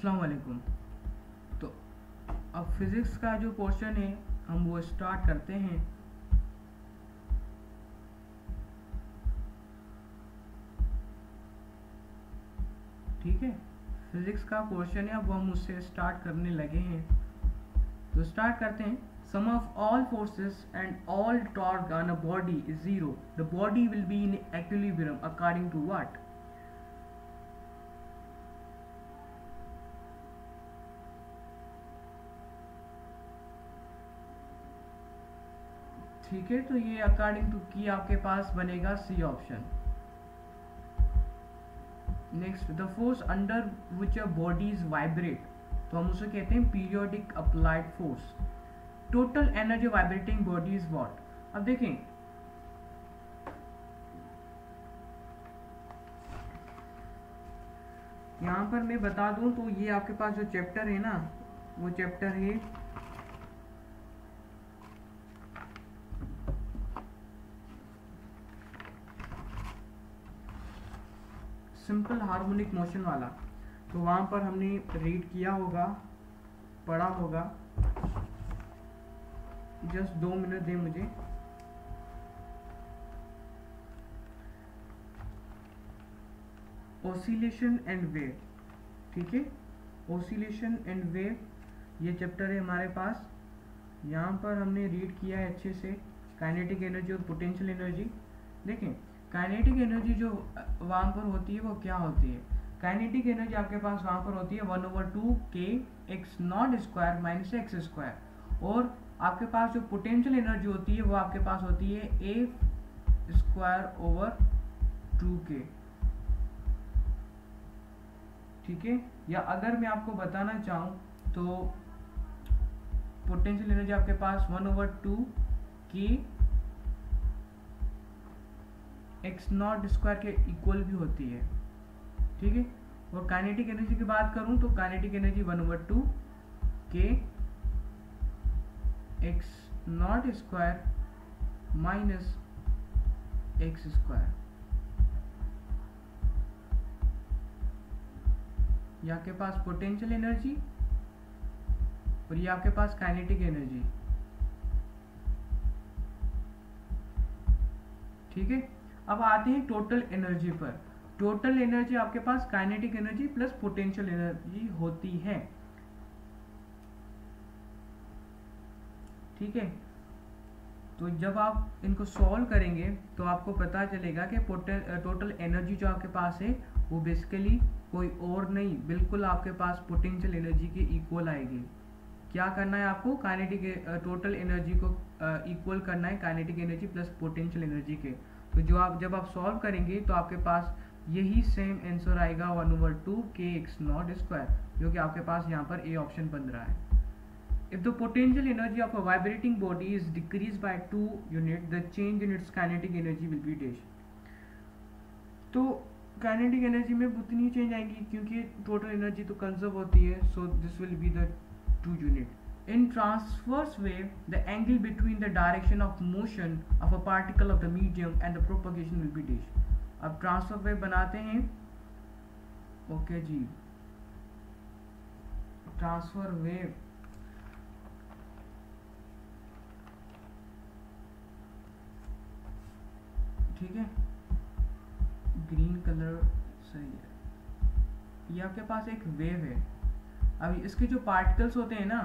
अस्सलाम वालेकुम। तो अब फिज़िक्स का जो पोर्शन है हम वो स्टार्ट करते हैं। ठीक है, फिज़िक्स का पोर्शन है, अब हम उससे स्टार्ट करने लगे हैं। तो स्टार्ट करते हैं। Sum of all forces and all torque on a body is zero. The body will be in equilibrium according to what? ठीक है, तो ये अकॉर्डिंग टू की आपके पास बनेगा C option. Next, the force under which a bodies vibrate, तो हम उसे कहते हैं periodic applied force. Total energy vibrating body is what? अब देखें, यहां पर मैं बता दूं तो ये आपके पास जो चैप्टर है ना, वो चैप्टर है सिंपल हार्मोनिक मोशन वाला। तो वहां पर हमने रीड किया होगा, पढ़ा होगा। जस्ट 2 मिनट दें मुझे। ऑसिलेशन एंड वेव, ठीक है, ऑसिलेशन एंड वेव ये चैप्टर है हमारे पास। यहाँ पर हमने रीड किया है अच्छे से काइनेटिक एनर्जी और पोटेंशियल एनर्जी। देखें, काइनेटिक एनर्जी जो वहाँ पर होती है वो क्या होती है? काइनेटिक एनर्जी आपके पास वहाँ पर होती है 1/2 k x not square minus x square. और आपके पास जो पोटेंशियल एनर्जी होती है वो आपके पास होती है a स्क्वायर ओवर 2k। ठीक है, या अगर मैं आपको बताना चाहूँ तो पोटेंशियल एनर्जी आपके पास 1/2 k एक्स नॉट स्क्वायर के इक्वल भी होती है। ठीक है, और काइनेटिक एनर्जी की बात करूं तो kinetic energy 1/2 k x not square minus x square. ये आपके पास पोटेंशियल एनर्जी और ये आपके पास काइनेटिक एनर्जी। ठीक है, अब आते हैं टोटल एनर्जी पर। टोटल एनर्जी आपके पास kinetic energy plus potential energy होती है। ठीक है, तो जब आप इनको सॉल्व करेंगे तो आपको पता चलेगा कि टोटल एनर्जी जो आपके पास है वो बेसिकली कोई और नहीं, बिल्कुल आपके पास पोटेंशियल एनर्जी के इक्वल आएगी। क्या करना है आपको? काइनेटिक टोटल एनर्जी को इक्वल करना है kinetic energy plus potential energy के। तो जब आप सॉल्व करेंगे तो आपके पास यही सेम आंसर आएगा 1/2 k x नॉट स्क्वायर, जो कि आपके पास यहाँ पर ए ऑप्शन बन रहा है। If the potential energy of a vibrating body is decreased by 2 unit, the change in its kinetic energy will be dash. तो काइनेटिक एनर्जी में उतनी चेंज आएगी क्योंकि टोटल एनर्जी तो कंजर्व होती है, so this will be the 2 unit. In transverse wave, the angle between the direction of motion of a particle of the medium and the propagation will be dash. अब transfer wave बनाते हैं। Okay जी, transfer wave ठीक है, green colour सही है। ये आपके पास एक वेव है। अब इसके जो पार्टिकल्स होते हैं ना,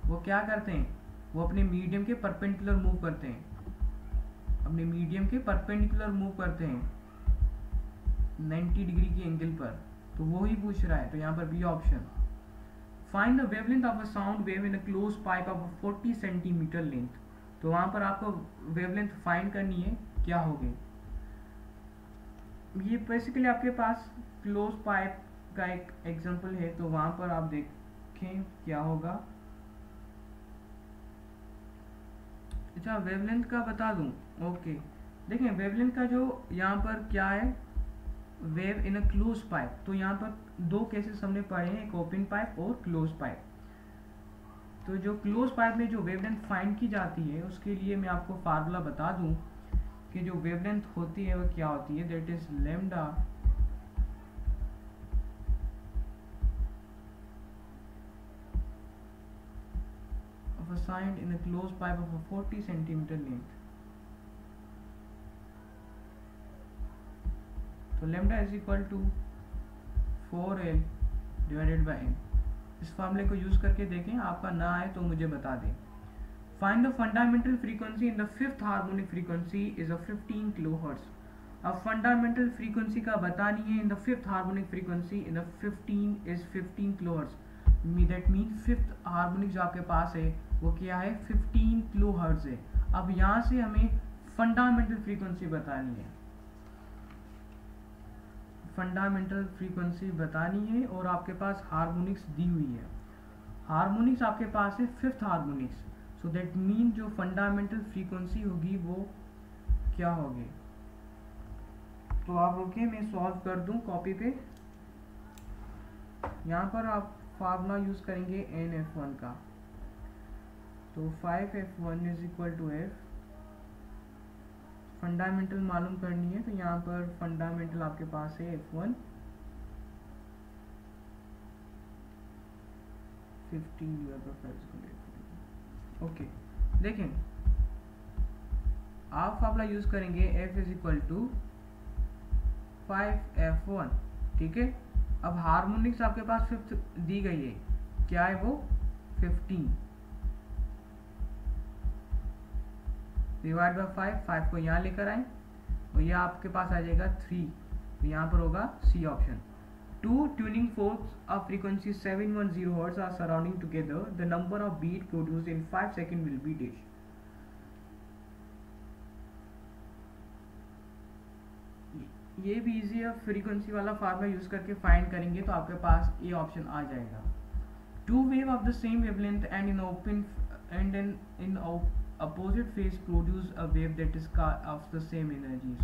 वो क्या करते हैं? वो अपने मीडियम के परपेंडिकुलर मूव करते हैं, अपने मीडियम के परपेंडिकुलर मूव करते हैं 90 डिग्री के एंगल पर। तो वो ही पूछ रहा है, तो यहाँ पर B option. Find the wavelength of a sound wave in a close pipe of 40 centimetre length. तो वहां पर आपको वेवलेंथ फाइंड करनी है, क्या होगी? ये बेसिकली आपके पास क्लोज पाइप का एक एग्जांपल है, तो वहां पर आप देखें क्या होगा। अच्छा, वेवलेंथ का बता दूं। ओके, देखें वेवलेंथ का जो यहाँ पर क्या है, wave in a close pipe. तो यहाँ पर 2 केसेस हमने पढ़े हैं, एक ओपन पाइप और क्लोज पाइप। तो जो क्लोज पाइप में जो वेवलेंथ फाइंड की जाती है, उसके लिए मैं आपको फार्मूला बता दूं कि जो वेवलेंथ होती है वो क्या होती है, that is lambda of a sand in a closed pipe of a 40 centimeter length. तो lambda is equal to 4L divided by n. इस फार्मूले को यूज करके देखें, आपका ना आए तो मुझे बता दें. Find the fundamental frequency in the fifth harmonic frequency is a 15 kilohertz. अब फंडामेंटल फ्रीक्वेंसी का बतानी है. In the fifth harmonic frequency in the 15 is 15 kilohertz. That mean fifth harmonic जो आपके पास है वो क्या है, 15 किलोहर्ट्ज है. अब यहाँ से हमें फंडामेंटल फ्रीक्वेंसी बतानी है. फंडामेंटल फ्रीक्वेंसी बतानी है और आपके पास हार्मोनिक्स दी हुई है. हार्मोनिक्स आपके पास है fifth harmonics. So that mean जो फंडामेंटल फ्रीक्वेंसी होगी वो क्या होगी. तो आप रुकिए, मैं सॉल्व कर दूं कॉपी पे. यहाँ पर आप फार्मूला यूज करेंगे NF1 का. तो 5F1 is equal to F. Fundamental मालूम करनी है तो यहाँ पर फंडामेंटल आपके पास है F1 15. ओके, देखें आप फार्मूला यूज करेंगे F is equal to 5F1. ठीक है. अब हार्मोनिक्स आपके पास फिफ्थ दी गई है, क्या है वो 15 डिवाइड बाय 5 को यहाँ लेकर आए और ये आपके पास आ जाएगा 3. तो यहाँ पर होगा C option. 2 tuning forks of frequency 710 Hz are surrounding together. The number of beat produced in 5 seconds will be dash. ये भी इजी है. फ्रीक्वेंसी वाला फार्मूला यूज करके फाइंड करेंगे तो आपके पास ये ऑप्शन आ जाएगा. 2 wave of the same wavelength and in open and in opposite phase produce a wave that is of the same energies.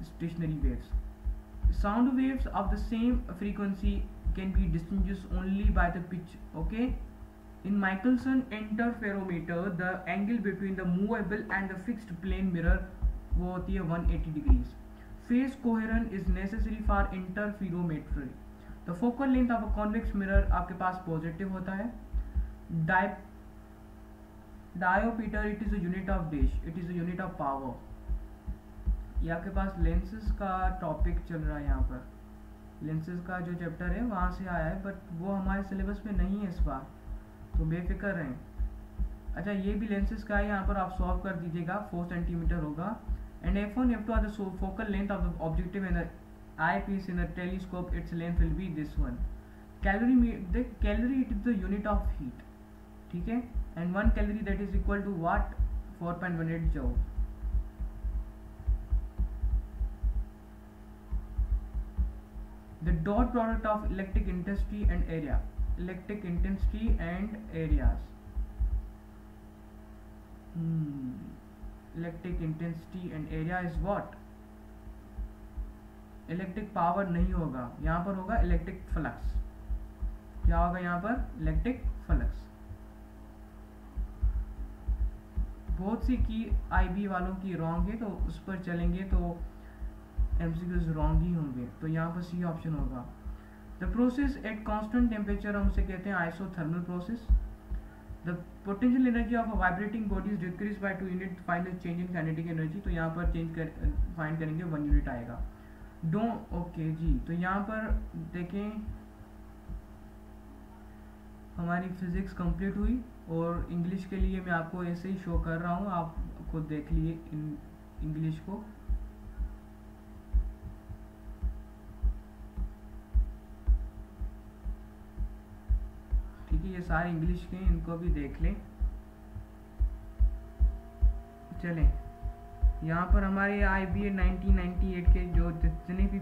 Stationary waves. Sound waves of the same frequency can be distinguished only by the pitch. Okay. In Michelson interferometer, the angle between the movable and the fixed plane mirror वो होती है 180 degrees. Phase coherence is necessary for interferometry. The focal length of a convex mirror आपके पास positive होता है. Diopter it is a unit of dash. It is a unit of power. ये आपके पास lenses का topic चल रहा है. यहाँ पर लेंसेज का जो चैप्टर है वहाँ से आया है, बट वो हमारे सिलेबस में नहीं है इस बार, तो बेफिक्र रहें. अच्छा, ये भी लेंसेज का है, यहाँ पर आप सॉल्व कर दीजिएगा. 4 सेंटीमीटर होगा. And F1, F2 are the focal length of the objective and the eyepiece in the telescope. Its length will be this one. Calorie it is the unit of heat. ठीक है. And 1 calorie that is equal to what? 4.18 joule. The dot product of electric intensity and area. Electric intensity and areas. Electric intensity and area is what? Electric power नहीं होगा, यहाँ पर होगा electric flux. क्या होगा यहाँ पर? Electric flux. बहुत सी की IB वालों की रॉन्ग है, तो उस पर चलेंगे तो MCQs रॉन्ग ही होंगे. तो यहाँ पर सी ऑप्शन होगा. The process at constant temperature हम उसे कहते हैं isothermal process. The potential energy of a vibrating body is decreased by 2 units. Find the change in kinetic energy. तो यहाँ पर फाइंड करेंगे 1 यूनिट आएगा. ओके जी. तो यहाँ पर देखें हमारी फिजिक्स कंप्लीट हुई और इंग्लिश के लिए मैं आपको ऐसे ही शो कर रहा हूँ, आप खुद देख लिए इंग्लिश को. ठीक है, ये सारे इंग्लिश के, इनको भी देख लें. चलें, यहाँ पर हमारे IBA 1998 के जो जितने भी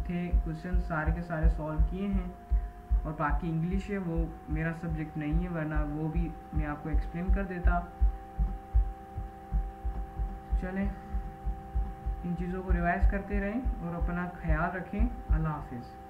थे क्वेश्चन सारे के सारे सॉल्व किए हैं. और बाकी इंग्लिश है वो मेरा सब्जेक्ट नहीं है, वरना वो भी मैं आपको एक्सप्लेन कर देता. चलें, इन चीज़ों को रिवाइज करते रहें और अपना ख्याल रखें. अल्लाह हाफिज़.